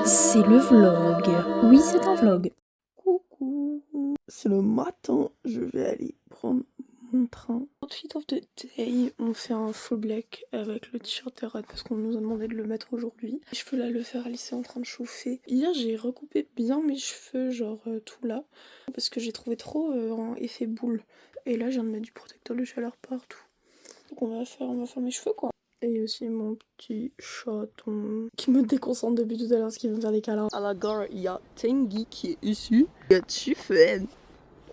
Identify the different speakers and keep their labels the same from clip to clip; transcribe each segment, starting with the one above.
Speaker 1: C'est le vlog. Oui, c'est un vlog.
Speaker 2: Coucou. C'est le matin, je vais aller prendre mon train. Outfit of the day, on fait un full black avec le t-shirt Terrat parce qu'on nous a demandé de le mettre aujourd'hui. Les cheveux là, le fer à lisser en train de chauffer. Hier j'ai recoupé bien mes cheveux, genre tout là, parce que j'ai trouvé trop en effet boule. Et là je viens de mettre du protecteur de chaleur partout. Donc on va faire mes cheveux quoi. Et aussi mon petit chaton qui me déconcentre depuis tout à l'heure parce qu'il veut me faire des câlins. À la gare, il y a Tengi qui est ici. Il y a Chifen.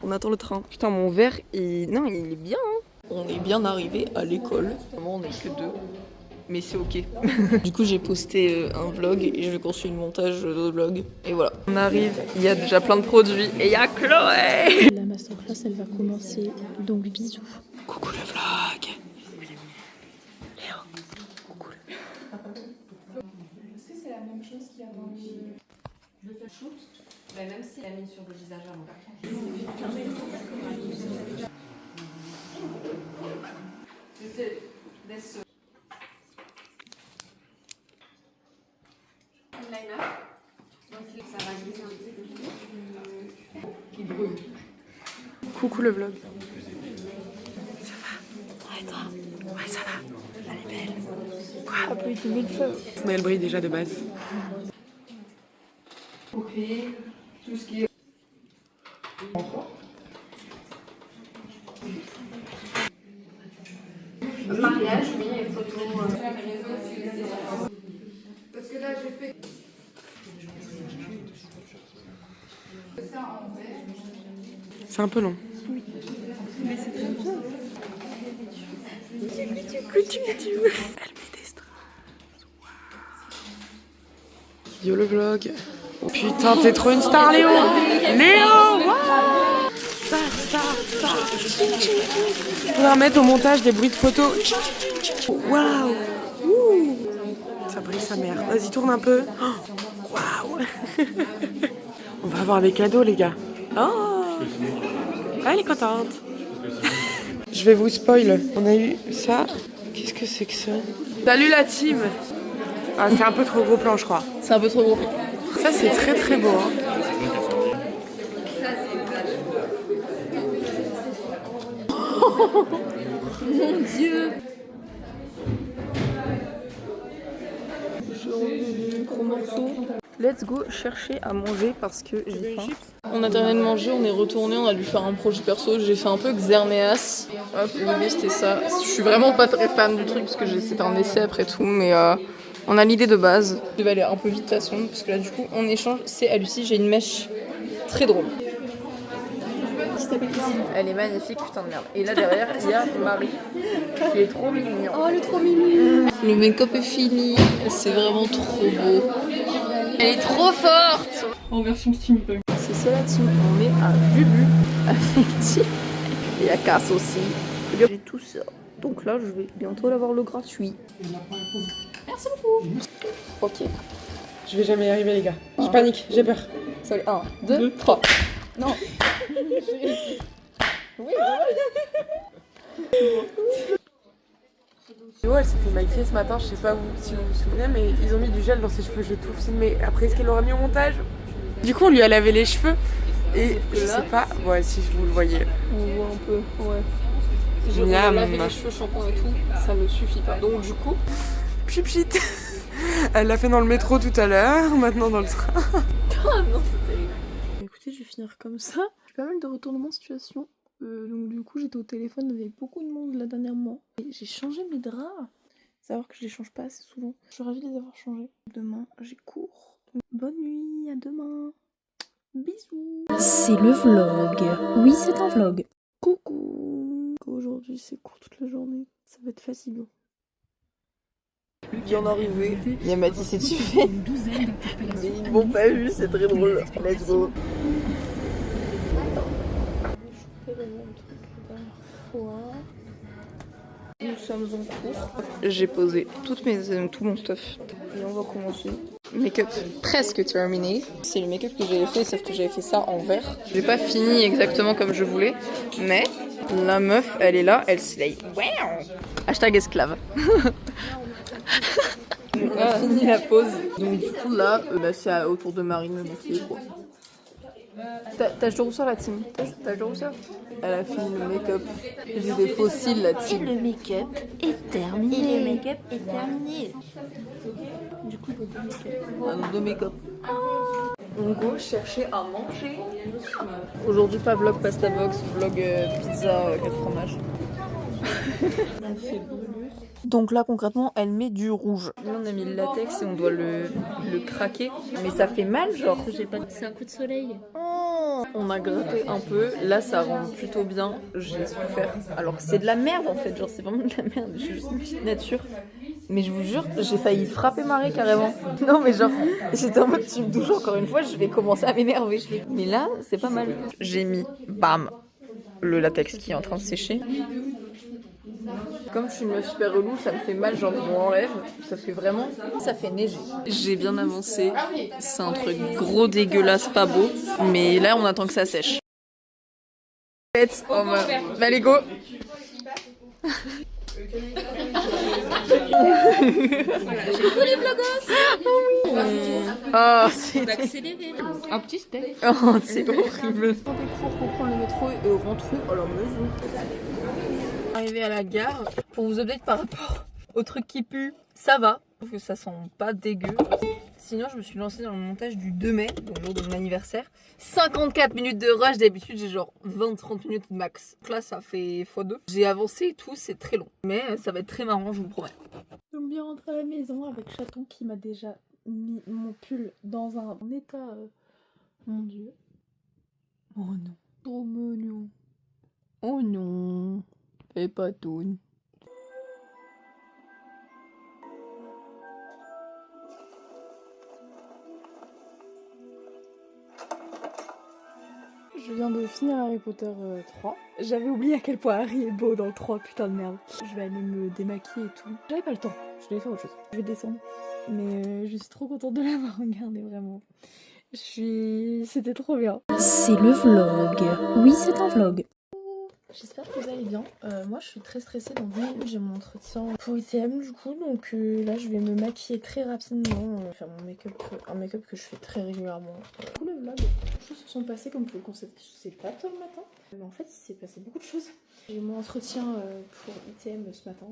Speaker 2: On attend le train. Putain, mon verre, non, il est bien. Hein. On est bien arrivé à l'école. Vraiment, on est que deux. Mais c'est ok. Du coup, j'ai posté un vlog et je vais continuer le montage de vlog. Et voilà. On arrive, il y a déjà plein de produits. Et il y a Chloé.
Speaker 1: La masterclass, elle va commencer. Donc bisous.
Speaker 2: Coucou le vlog.
Speaker 3: Est-ce que c'est la même chose qu'il y a dans le shoot? Bah, même si la mis sur le visage avant. Je te laisse un liner. Donc ça va glisser un petit peu. Qui brûle.
Speaker 2: Coucou le vlog. Ça va? Ouais, toi? Ouais, ça va. Elle est belle. Quoi? Ah, plus de 1000 feux. Mais elle brille déjà de base.
Speaker 3: Ok, tout ce qui est. Mariage, oui, et photos. Parce que là, j'ai fait. Ça en vert.
Speaker 2: C'est un peu long.
Speaker 1: Mais c'est très bien.
Speaker 2: Elle met des strass. Yo le vlog. Oh putain, t'es trop une star, Léo. Léo, wow. Star. Faudra mettre au montage des bruits de photo. Waouh. Ouh. Ça brille sa mère. Vas-y, tourne un peu. Waouh. On va avoir les cadeaux, les gars. Oh. Elle est contente. Je vais vous spoil. On a eu ça. Qu'est-ce que c'est que ça? Salut la team. Ah, c'est un peu trop gros plan, je crois.
Speaker 1: C'est un peu trop gros.
Speaker 2: Ça, c'est très très beau. Hein.
Speaker 1: Mon Dieu.
Speaker 2: J'ai enlevé les gros morceaux. Let's go chercher à manger parce que j'ai faim. On a terminé de manger, on est retourné, on a dû faire un projet perso. J'ai fait un peu Xerneas. Hop, l'idée c'était ça. Je suis vraiment pas très fan du truc parce que c'était un essai après tout, mais on a l'idée de base. Je devais aller un peu vite de toute façon parce que là du coup on échange. C'est à Lucie, j'ai une mèche très drôle. Elle est magnifique, putain de merde. Et là derrière il y a Marie qui est trop mignon.
Speaker 1: Oh, elle est trop mimi.
Speaker 2: Le make-up est fini, c'est vraiment trop beau. Elle est trop forte. En version steampunk. C'est la team, on est à Bubu avec Tim et à Cass aussi. J'ai tout ça. Donc là je vais bientôt l'avoir le gratuit. Merci beaucoup. Ok. Je vais jamais y arriver les gars. Je panique, j'ai peur. Salut, 1, 2, 3. Non. Oui, Léo, elle s'est fait maquiller ce matin, je sais pas si vous vous souvenez, mais ils ont mis du gel dans ses cheveux, j'ai tout filmé. Après, est-ce qu'elle l'aura mis au montage? Du coup, on lui a lavé les cheveux et je sais pas, ouais, si vous le voyez.
Speaker 1: On voit un peu, ouais.
Speaker 2: J'ai
Speaker 1: lavé les cheveux, shampoing et tout, ça ne suffit pas. Donc du coup,
Speaker 2: pchit. Elle l'a fait dans le métro tout à l'heure, maintenant dans le train.
Speaker 1: ah non, c'est terrible. Écoutez, je vais finir comme ça. J'ai pas mal de retournements de situation. Donc du coup, j'étais au téléphone avec beaucoup de monde là dernièrement. Et j'ai changé mes draps. Savoir que je les change pas assez souvent. Je suis ravie de les avoir changés. Demain, j'ai cours. Donc, bonne nuit, à demain. Bisous. C'est le vlog. Oui, c'est un vlog. Coucou. Aujourd'hui, c'est court toute la journée. Ça va être fatigant.
Speaker 2: Lui qui en est arrivé, il y a Mathis et Tiffé. Mais ils m'ont pas vu, c'est très drôle. Let's go. Nous sommes en cours. J'ai posé tout mon stuff et on va commencer. Make-up presque terminé. C'est le make-up que j'avais fait, sauf que j'avais fait ça en vert. J'ai pas fini exactement comme je voulais, mais la meuf, elle est là, elle slay. Wow. Hashtag esclave. On a fini la pause. Donc du coup là, c'est autour de Marine le métier quoi. T'as toujours ça la team? T'as toujours ça? Elle a fini le make-up. J'ai des fossiles la team.
Speaker 1: Et le make-up est terminé. Du coup,
Speaker 2: De make-up. On go chercher à manger. Aujourd'hui pas vlog pasta box, vlog pizza 4 fromages. Donc là concrètement elle met du rouge. Là on a mis le latex et on doit le craquer. Mais ça fait mal genre.
Speaker 1: c'est un coup de soleil.
Speaker 2: On a gratté un peu, là ça rend plutôt bien, j'ai souffert. Alors que c'est de la merde en fait, genre c'est vraiment de la merde, je suis juste une petite nature. Mais je vous jure, j'ai failli frapper Marie carrément. Non mais genre, j'étais en mode tu me touches encore une fois, je vais commencer à m'énerver. Mais là, c'est pas mal. J'ai mis, bam, le latex qui est en train de sécher. Comme je suis une meuf super relou, ça me fait mal, genre on l'enlève, ça fait vraiment, ça fait neiger. J'ai bien avancé, c'est un truc gros dégueulasse, pas beau, mais là on attend que ça sèche. Allez go. Oh, c'est
Speaker 1: accéléré. Un petit steak.
Speaker 2: Oh, c'est horrible. Des cours pour prendre le métro et rentrer à la maison. Arrivé à la gare, pour vous update par rapport au truc qui pue, ça va, parce que ça sent pas dégueu. Sinon, je me suis lancée dans le montage du 2 mai, donc le jour de mon anniversaire. 54 minutes de rush, d'habitude j'ai genre 20-30 minutes max. Donc là, ça fait x2. J'ai avancé et tout, c'est très long. Mais ça va être très marrant, je vous promets.
Speaker 1: Donc bien rentré à la maison avec Chaton qui m'a déjà mis mon pull dans un état... Mon Dieu. Oh non. Trop mignon.
Speaker 2: Oh non. Fais pas tout.
Speaker 1: Je viens de finir Harry Potter 3. J'avais oublié à quel point Harry est beau dans le 3, putain de merde. Je vais aller me démaquiller et tout. J'avais pas le temps, je devais faire autre chose. Je vais descendre. Mais je suis trop contente de l'avoir regardé, vraiment. C'était trop bien.
Speaker 2: C'est le vlog.
Speaker 1: Oui, c'est un vlog. J'espère que vous allez bien. Moi je suis très stressée, dans 10 minutes j'ai mon entretien pour ITM du coup, donc là je vais me maquiller très rapidement, faire mon make-up, un make-up que je fais très régulièrement. Pour le vlog, les choses se sont passées comme vous pouvez le constater, c'est pas tôt le matin, mais en fait il s'est passé beaucoup de choses. J'ai eu mon entretien pour ITM ce matin,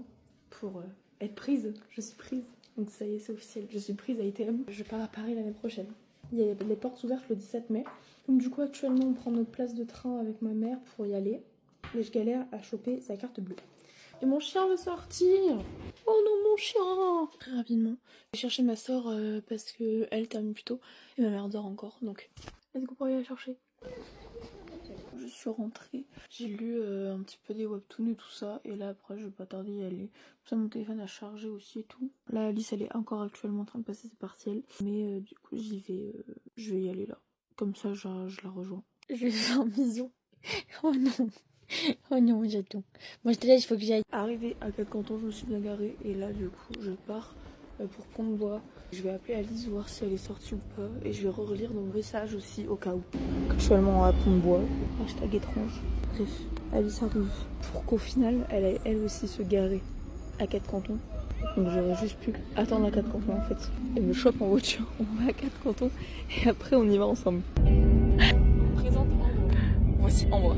Speaker 1: pour être prise, je suis prise, donc ça y est c'est officiel, je suis prise à ITM. Je pars à Paris l'année prochaine. Il y a les portes ouvertes le 17 mai, donc du coup actuellement on prend notre place de train avec ma mère pour y aller. Mais je galère à choper sa carte bleue. Et mon chien veut sortir. Oh non, mon chien. Très rapidement, j'ai cherché ma soeur parce que elle termine plus tôt et ma mère dort encore. Donc, let's go pour aller la chercher. Je suis rentrée. J'ai lu un petit peu des webtoons et tout ça. Et là, après, je vais pas tarder à y aller. Ça, mon téléphone a chargé aussi et tout. Là, Alice, elle est encore actuellement en train de passer ses partiels. Mais du coup, j'y vais. Je vais y aller là. Comme ça, je la rejoins. Je vais faire un bisou. Oh non. Oh non, j'attends. Moi, je là, il faut que j'aille. Arrivé à 4 cantons, je me suis bien garée. Et là, du coup, je pars pour Pont-de-Bois. Je vais appeler Alice, voir si elle est sortie ou pas. Et je vais relire mon message aussi, au cas où. Actuellement à Pont-de-Bois. Hashtag étrange. Bref, Alice arrive. Pour qu'au final, elle aille elle aussi se garer à 4 cantons. Donc j'aurais juste pu attendre à 4 cantons en fait. Elle me chope en voiture, on va à 4 cantons. Et après, on y va ensemble. Présente voici Ambre.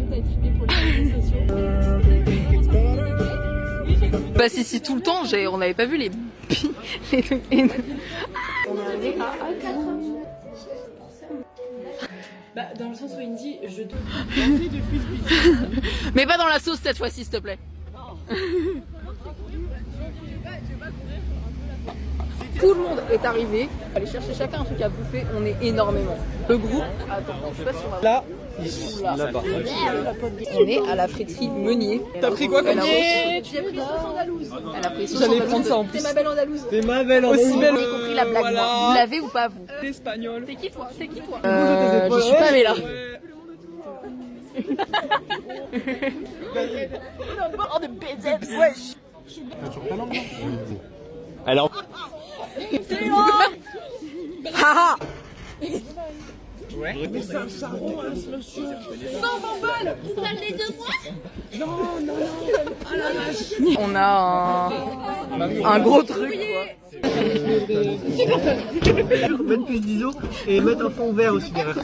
Speaker 2: Bah si tout le temps, on n'avait pas vu les trucs énormes.
Speaker 1: On est arrivé à A4. Bah dans le sens où il me dit je te
Speaker 2: Mais pas dans la sauce cette fois-ci s'il te plaît. Tout le monde est arrivé. Allez chercher chacun un truc à bouffer. On est énormément. Le groupe. Attends, je sais pas si on va. Là. Là-bas. On est à la friterie Meunier.
Speaker 4: T'as pris quoi comme
Speaker 2: sauce? Tu as pris sauce andalouse. Elle a pris sauce
Speaker 4: J'allais
Speaker 2: andalouse.
Speaker 4: prendre ça en plus.
Speaker 2: T'es ma belle andalouse.
Speaker 4: T'es ma belle andalouse.
Speaker 2: Aussi belle. J'ai compris la blague.
Speaker 4: Voilà.
Speaker 2: Moi. Vous l'avez ou pas vous?
Speaker 4: T'es espagnol.
Speaker 2: T'es qui toi? Je suis pas Bella. Oh de baiser. Wesh.
Speaker 4: Alors.
Speaker 2: Haha.
Speaker 4: Ouais. Mais ça ronce, monsieur.
Speaker 5: Non, m'emballe. Vous parlez de moi?
Speaker 4: Non, non, non. Ah la vache.
Speaker 2: On a un gros truc quoi.
Speaker 6: Mettre plus d'ISO et mettre un fond vert aussi derrière.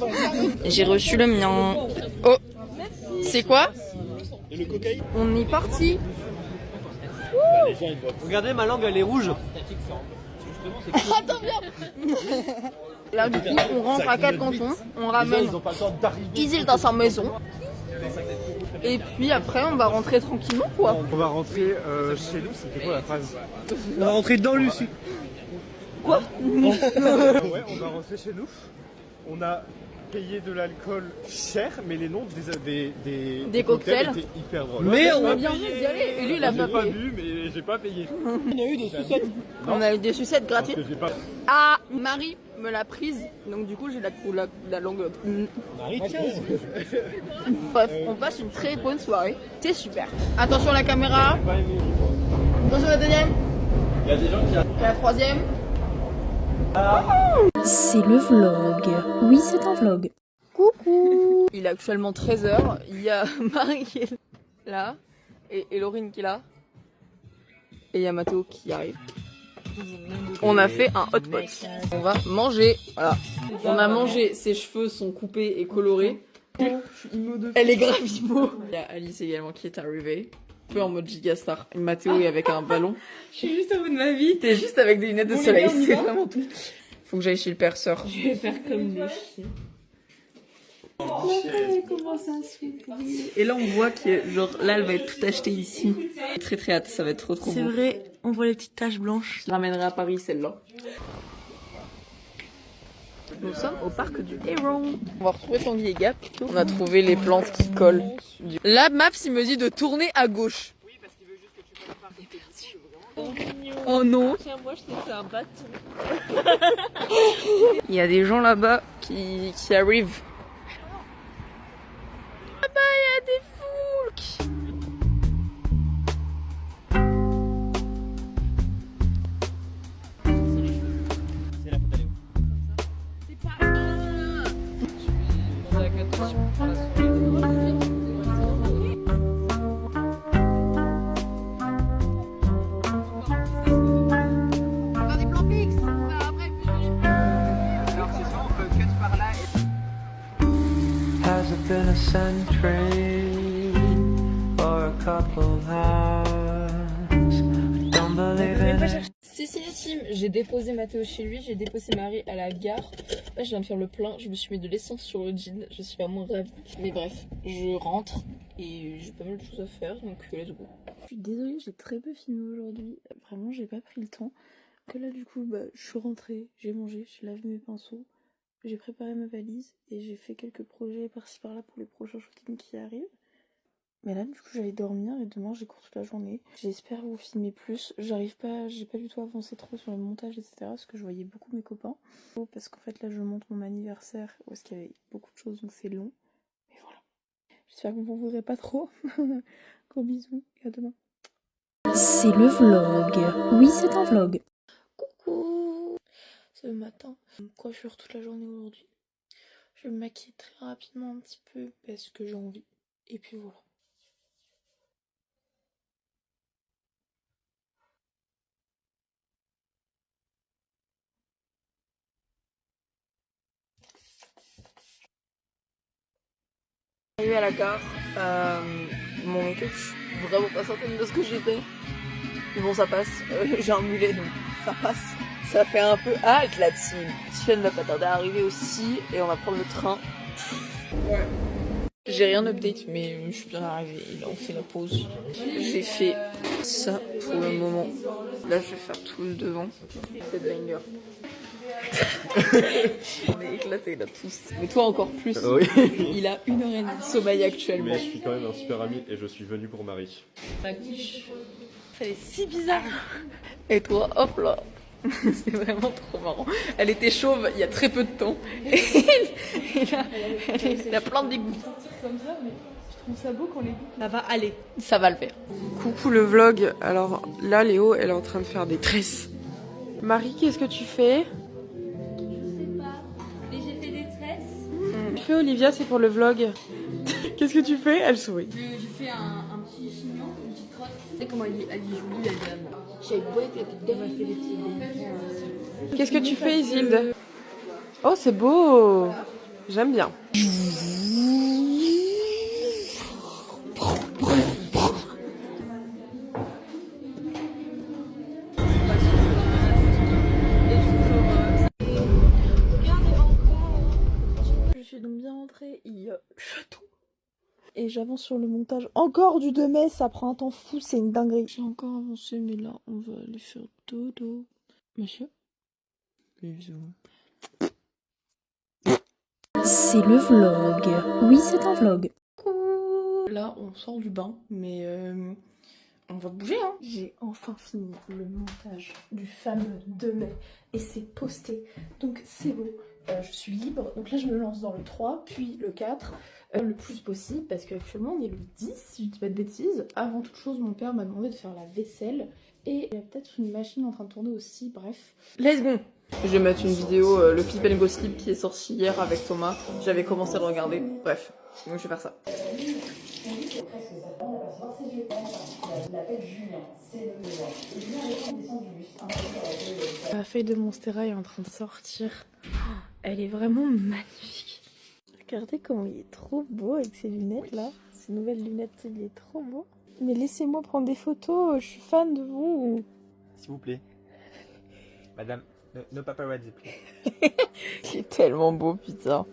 Speaker 2: J'ai reçu le mien. Oh, c'est quoi? On est parti.
Speaker 6: Regardez, ma langue elle est rouge.
Speaker 2: Là du coup on rentre à Cap Canton, on ramène Isil dans sa maison. Et puis après on va rentrer tranquillement quoi.
Speaker 6: On va rentrer chez nous, c'était quoi la phrase? On va rentrer dans Lucie.
Speaker 2: Quoi?
Speaker 6: Ouais, on va rentrer chez nous. On a payé de l'alcool cher, mais les noms des
Speaker 2: cocktails
Speaker 6: étaient hyper drôles.
Speaker 2: Mais on a bien envie d'y aller. Et lui il a pas
Speaker 6: pas
Speaker 2: payé.
Speaker 6: bu, mais j'ai pas payé.
Speaker 4: On a eu des sucettes.
Speaker 2: On a eu des sucettes gratuites.
Speaker 6: Parce que j'ai pas...
Speaker 2: Ah, Marie me l'a prise, donc du coup j'ai la langue.
Speaker 6: Marie,
Speaker 2: Bref, on passe une très bonne soirée. C'est super. Attention la caméra. Attention la deuxième.
Speaker 6: Il y a des gens qui
Speaker 2: Et la troisième.
Speaker 1: C'est le vlog. Oui, c'est un vlog.
Speaker 2: Coucou. Il est actuellement 13h. Il y a Marie qui est là. Et Laurine qui est là. Et il y a Mathéo qui arrive. On a fait un hot pot. On va manger. Voilà. On a mangé. Ses cheveux sont coupés et colorés. Elle est grave emo. Il y a Alice également qui est arrivée. Un peu en mode gigastar. Mathéo est avec un ballon.
Speaker 3: Je suis juste au bout de ma vie.
Speaker 2: T'es juste avec des lunettes de
Speaker 3: Bon,
Speaker 2: soleil.
Speaker 3: les gars, on y
Speaker 2: C'est
Speaker 3: va
Speaker 2: vraiment tout. Faut que j'aille chez le perceur.
Speaker 3: Je vais faire comme des chiens.
Speaker 2: Et là on voit que genre là elle va être tout achetée ici. J'ai très très hâte, ça va être trop
Speaker 5: C'est
Speaker 2: beau.
Speaker 5: vrai, on voit les petites taches blanches.
Speaker 2: Je ramènerai à Paris celle-là. Nous sommes au parc du Héron. On va retrouver Tanguy et Gap. On a trouvé les plantes qui collent. Là Maps il me dit de tourner à gauche. Oh non.
Speaker 5: Tiens, moi je t'ai fait un bâton.
Speaker 2: Il y a des gens là-bas qui arrivent. Là-bas il y a des foulques.
Speaker 6: C'est la faute à Léo.
Speaker 7: Has it been a century or a couple hours? Don't believe in it.
Speaker 2: Cécile, j'ai déposé Mathéo chez lui, j'ai déposé Marie à la gare. Là, je viens de faire le plein, je me suis mis de l'essence sur le jean, je suis vraiment ravie. Mais bref, je rentre et j'ai pas mal de choses à faire, donc let's go.
Speaker 1: Je suis désolée, j'ai très peu filmé aujourd'hui. Vraiment, j'ai pas pris le temps. Que là, du coup, je suis rentrée, j'ai mangé, j'ai lavé mes pinceaux, j'ai préparé ma valise et j'ai fait quelques projets par-ci par-là pour les prochains shootings qui arrivent. Mais là, du coup, j'allais dormir et demain, j'ai cours toute la journée. J'espère vous filmer plus. J'ai pas du tout avancé trop sur le montage, etc. Parce que je voyais beaucoup mes copains. Parce qu'en fait, là, je monte mon anniversaire où est-ce qu'il y avait beaucoup de choses, donc c'est long. Mais voilà. J'espère que vous ne voudrez pas trop. Gros bisous et à demain. C'est le vlog. Oui, c'est un vlog. Coucou. C'est le matin. Coiffure toute la journée aujourd'hui. Je vais me maquiller très rapidement un petit peu parce que j'ai envie. Et puis voilà.
Speaker 2: Arrivé à la gare, mon make-up, je suis vraiment pas certaine de ce que j'ai fait. Mais bon, ça passe. J'ai un mulet donc ça passe. Ça fait un peu halte la team. Tiffen va pas tarder à arriver aussi et on va prendre le train. Ouais. J'ai rien update mais je suis bien arrivée. Là on fait la pause. J'ai fait ça pour le moment. Là je vais faire tout le devant. C'est banger. On est éclatés là tous. Mais toi encore plus.
Speaker 6: Oui.
Speaker 2: Il a 1h30 de sommeil actuellement.
Speaker 6: Mais je suis quand même un super ami et je suis venu pour Marie.
Speaker 2: Elle est si bizarre. Et toi, hop là. C'est vraiment trop marrant. Elle était chauve il y a très peu de temps. Et là, elle a plein de dégoûts.
Speaker 3: Comme ça, mais je trouve ça beau quand les boucles.
Speaker 2: Ça va aller. Ça va le faire.
Speaker 4: Coucou le vlog. Alors là, Léo, elle est en train de faire des tresses. Marie, qu'est-ce que tu fais?
Speaker 5: Je sais pas, mais j'ai fait des tresses.
Speaker 4: fait, Olivia, c'est pour le vlog. Qu'est-ce que tu fais? Elle sourit.
Speaker 5: J'ai fait un petit chignon, une petite crotte. Tu sais comment elle dit jolie, la dame. J'ai beau et puis on m'a fait des petits
Speaker 4: Qu'est-ce que tu fais, Isilde? Oh, c'est beau. J'aime bien.
Speaker 1: Je suis donc bien rentrée, il y a le château. Et j'avance sur le montage. Encore du 2 mai, ça prend un temps fou, c'est une dinguerie. J'ai encore avancé, mais là, on va aller faire dodo. Monsieur? Bisous. C'est le vlog. Oui, c'est un vlog. Là, on sort du bain, mais on va bouger, hein. J'ai enfin fini le montage du fameux 2 mai et c'est posté. Donc c'est bon, je suis libre. Donc là, je me lance dans le 3, puis le 4, le plus possible, parce qu'actuellement, on est le 10, si je dis pas de bêtises. Avant toute chose, mon père m'a demandé de faire la vaisselle. Et il y a peut-être une machine en train de tourner aussi, bref.
Speaker 4: Let's go. Je vais mettre une vidéo, le Flip and Go Slip qui est sorti hier avec Thomas. J'avais commencé à le regarder. Bref, donc je vais faire ça.
Speaker 1: La feuille de Monstera est en train de sortir. Elle est vraiment magnifique. Regardez comment il est trop beau avec ses lunettes là. Ces nouvelles lunettes, il est trop beau. Mais laissez-moi prendre des photos, je suis fan de vous.
Speaker 6: S'il vous plaît. Madame, no paparazzi, please.
Speaker 4: Il est tellement beau, putain.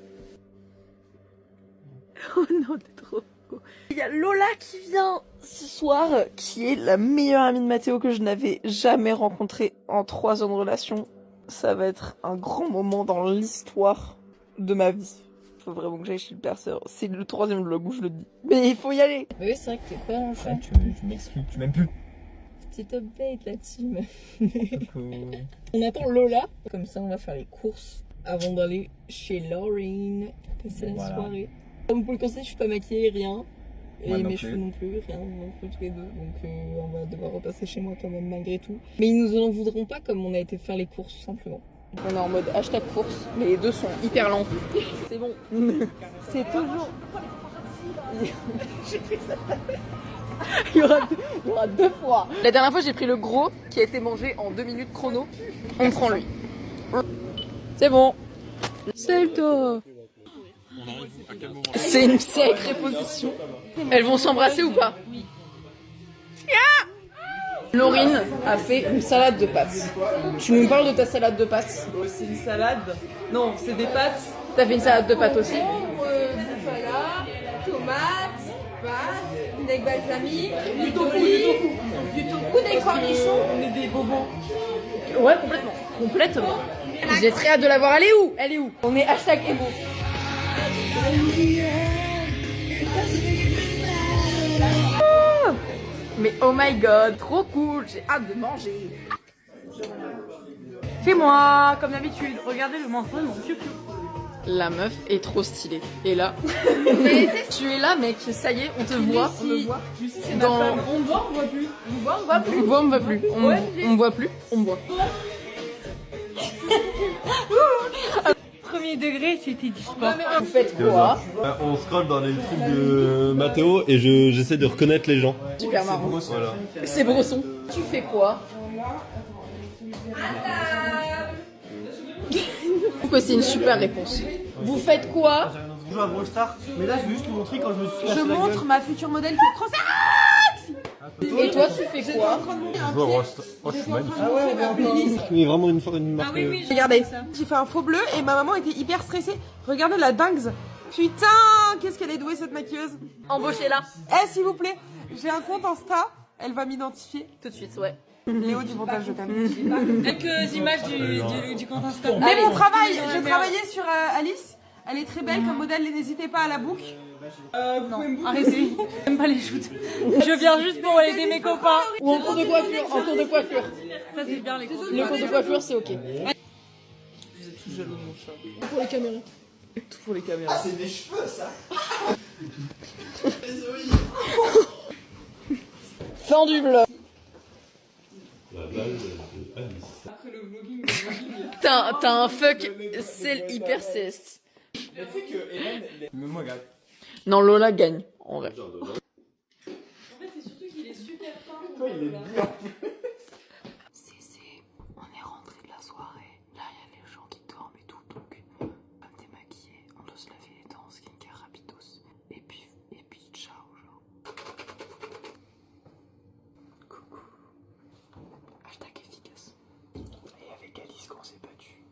Speaker 1: Oh non, t'es trop beau.
Speaker 2: Il y a Lola qui vient ce soir, qui est la meilleure amie de Mathéo que je n'avais jamais rencontrée en 3 ans de relation. Ça va être un grand moment dans l'histoire de ma vie. Faut vraiment que j'aille chez le perceur. C'est le 3e vlog où je le dis. Mais il faut y aller.
Speaker 5: Oui, c'est vrai que t'es pas enfant.
Speaker 6: Tu m'exclus, tu m'aimes plus.
Speaker 5: Petit update la team. On attend Lola. Comme ça, on va faire les courses avant d'aller chez Laurine. Passer la soirée. Comme pour le conseil, je suis pas maquillée, rien. Et
Speaker 6: Moi non
Speaker 5: mes
Speaker 6: plus.
Speaker 5: cheveux non plus, rien, non plus tous les deux. Donc on va devoir repasser chez moi quand même malgré tout. Mais ils nous en voudront pas comme on a été faire les courses tout simplement.
Speaker 4: On est en mode hashtag course, mais les deux sont hyper lents. C'est bon.
Speaker 2: C'est toujours...
Speaker 4: Il y aura 2 fois. La dernière fois, j'ai pris le gros qui a été mangé en 2 minutes chrono. On prend lui. C'est bon. Salut toi. C'est une sacrée position. Elles vont s'embrasser ou pas? Oui. Laurine a fait une salade de pâtes. Tu nous parles de ta salade de pâtes?
Speaker 8: C'est une salade. Non, c'est des pâtes.
Speaker 4: T'as fait une salade de pâtes aussi?
Speaker 3: Bouffala, tomates, pâtes, vinaigre balsamique,
Speaker 8: Du tofu,
Speaker 3: du tofu, des cornichons.
Speaker 8: On est des bobos.
Speaker 4: Ouais, complètement. Complètement. J'ai très hâte de la voir. Elle est où? Elle est où? On est hashtag Emo. Ah, mais oh my god, trop cool. J'ai hâte de manger. Fais-moi comme d'habitude. Regardez le menton de mon piou-piou. La meuf est trop stylée. Et là, tu es là, mec. Ça y est, on te voit. On te voit. Dans...
Speaker 8: On voit, on voit plus.
Speaker 4: On voit, on voit plus. On voit, on voit plus. On voit plus. On voit.
Speaker 5: Premier degré, c'était du sport.
Speaker 4: Vous faites quoi?
Speaker 9: On scrolle dans les trucs de Mathéo et j'essaie de reconnaître les gens.
Speaker 4: Super marrant.
Speaker 9: Voilà.
Speaker 4: C'est Bresson. Tu fais quoi? Je trouve que c'est une super réponse. Vous faites quoi?
Speaker 6: Je joue à Brawl Stars, mais là je veux juste vous montrer quand je me suis cassé
Speaker 8: Je
Speaker 6: la
Speaker 8: montre
Speaker 6: gueule.
Speaker 8: ma future modèle qui est transfert.
Speaker 4: Et toi, tu fais quoi?
Speaker 9: Je joue à Brawl Stars. Oh, je suis magnifique.
Speaker 8: Ah ouais, on va en playlist.
Speaker 9: Mais vraiment une marque.
Speaker 8: Regardez, j'ai fait un faux bleu et ma maman était hyper stressée. Regardez la dingue. Putain, qu'est-ce qu'elle est douée cette maquilleuse.
Speaker 4: Embauchez-la.
Speaker 8: Eh, s'il vous plaît, j'ai un compte Insta. Elle va m'identifier.
Speaker 4: Tout de suite, ouais.
Speaker 8: Léo du montage, je t'aime.
Speaker 5: Quelques images du compte Insta.
Speaker 8: Mais mon travail, j'ai travaillé sur Alice. Elle est très belle comme modèle, n'hésitez pas à la book.
Speaker 5: Non, arrêtez. J'aime pas les shoots. Je viens juste pour aider mes copains.
Speaker 4: Ou en cours de coiffure. En cours de coiffure.
Speaker 5: Ça, c'est bien les cours.
Speaker 4: Le cours de coiffure, c'est ok.
Speaker 8: Vous êtes tout jaloux de mon chat.
Speaker 4: Tout pour les caméras.
Speaker 8: Tout pour les caméras.
Speaker 6: C'est des cheveux ça.
Speaker 4: Fin du vlog. T'as un fuck, c'est hyper ceste.
Speaker 6: Mais tu sais que Hélène. Mais moi, regarde.
Speaker 4: Non, Lola gagne, en vrai.
Speaker 5: En fait, c'est surtout qu'il est super fin.
Speaker 6: Toi, il est bien.
Speaker 2: On est rentré de la soirée. Là, il y a les gens qui dorment et tout. Donc, comme t'es maquillée, on doit se laver les dents, skincare rapidos. Et puis ciao, genre. Coucou. Hashtag efficace. Et avec Alice, quand on s'est battu,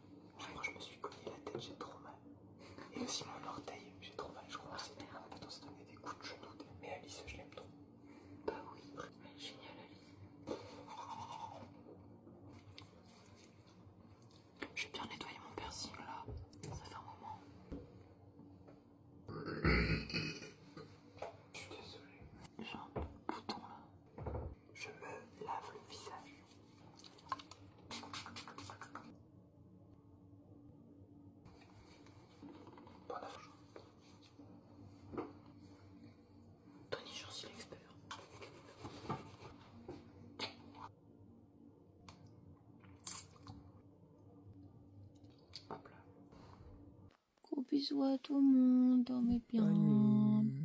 Speaker 2: je me suis cogné la tête, j'ai trop mal. Et aussi mon orteil, j'ai trop mal, je crois. C'était un peu, on s'est donné des coups de genoux. Mais Alice, je l'aime trop. Bah oui, génial Alice. J'ai bien nettoyé mon piercing là, ça fait un moment. Je suis désolé, j'ai un bouton là. Je me lave le visage. Bon, Tony, j'en suis l'expert. Hop là. Gros bisous à tout le monde, dormez bien.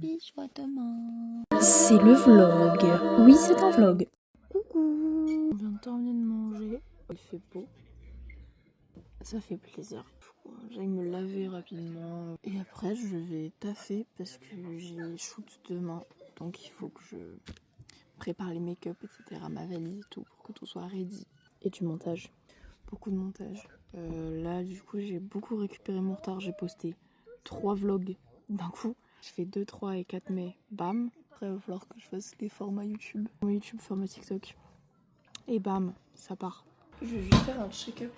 Speaker 2: Bisous à demain. C'est le vlog. Oui, c'est un vlog. Coucou. On vient de terminer de manger. Il fait beau. Ça fait plaisir. Faut que j'aille me laver rapidement. Et après, je vais taffer parce que j'ai shoot demain. Donc il faut que je prépare les make-up, etc. Ma valise et tout pour que tout soit ready. Et du montage. Beaucoup de montage. Là, du coup, j'ai beaucoup récupéré mon retard. J'ai posté 3 vlogs d'un coup. Je fais 2, 3 et 4 mai. Bam. Après, il va falloir que je fasse les formats YouTube. Format YouTube, format TikTok. Et bam, ça part. Je vais juste faire un check-up.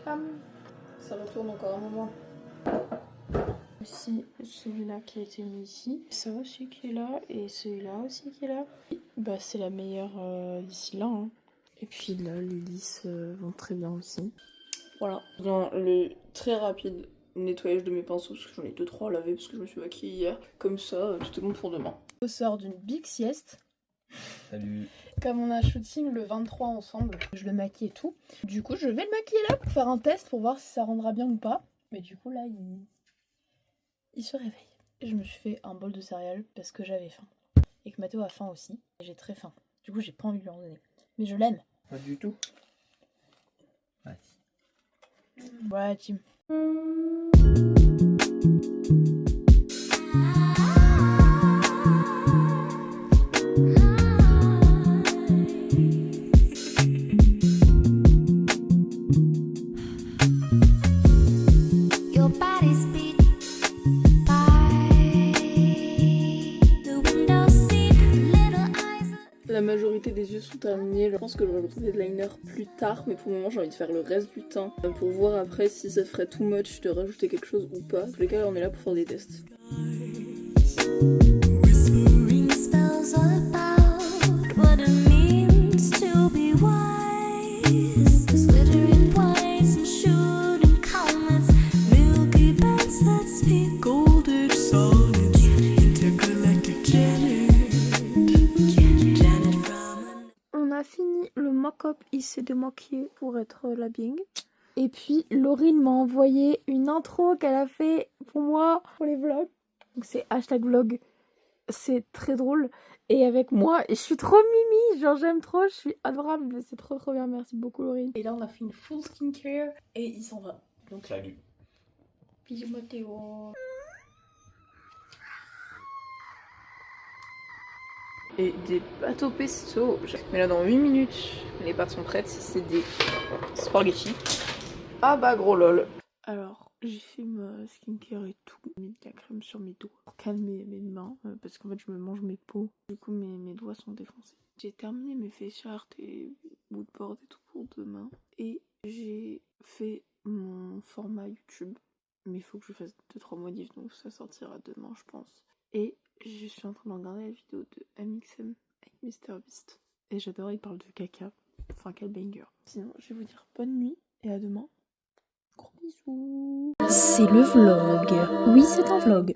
Speaker 2: Bam. Ça retourne encore un moment. Aussi, celui-là qui a été mis ici. Ça aussi qui est là. Et celui-là aussi qui est là. Bah, c'est la meilleure d'ici là. Hein. Et puis là, les lisses vont très bien aussi. Voilà. Dans le très rapide nettoyage de mes pinceaux, parce que j'en ai 2-3 à laver, parce que je me suis maquillée hier. Comme ça, tout est bon pour demain. Je sors d'une big sieste.
Speaker 6: Salut.
Speaker 2: Comme on a shooting le 23 ensemble, je le maquille et tout. Du coup, je vais le maquiller là pour faire un test pour voir si ça rendra bien ou pas. Mais du coup, là, il se réveille. Je me suis fait un bol de céréales parce que j'avais faim. Et que Mathéo a faim aussi. J'ai très faim. Du coup, j'ai pas envie de lui en donner. Mais je l'aime.
Speaker 6: Pas du tout.
Speaker 2: Voilà, Tim. La majorité des yeux sont terminés. Je pense que je vais rajouter de liner plus tard, mais pour le moment j'ai envie de faire le reste du teint pour voir après si ça ferait too much de rajouter quelque chose ou pas. En tous les cas, on est là pour faire des tests. On a fini le mock-up, il s'est démaquillé pour être la Bing. Et puis Laurine m'a envoyé une intro qu'elle a fait pour moi pour les vlogs. Donc c'est hashtag vlog. C'est très drôle. Et avec moi, et je suis trop mimi, genre j'aime trop, je suis adorable. C'est trop bien, merci beaucoup Laurine. Et là on a fait une full skincare et il s'en va. Donc
Speaker 6: salut.
Speaker 2: Bisous Mathéo. Et des pâtes au pesto. Mais là dans 8 minutes, les pâtes sont prêtes, c'est des spaghettis. Ah bah gros lol. Alors, j'ai fait ma skincare et tout. J'ai mis de la crème sur mes doigts pour calmer mes mains. Parce qu'en fait, je me mange mes peaux. Du coup, mes doigts sont défoncés. J'ai terminé mes face art et moodboard et tout pour demain. Et j'ai fait mon format YouTube. Mais il faut que je fasse 2-3 modifs, donc ça sortira demain, je pense. Et je suis en train de regarder la vidéo de MXM avec MrBeast. Et j'adore, il parle de caca. Enfin, quel banger. Sinon, je vais vous dire bonne nuit et à demain. Gros bisous. C'est le vlog. Oui, c'est un vlog.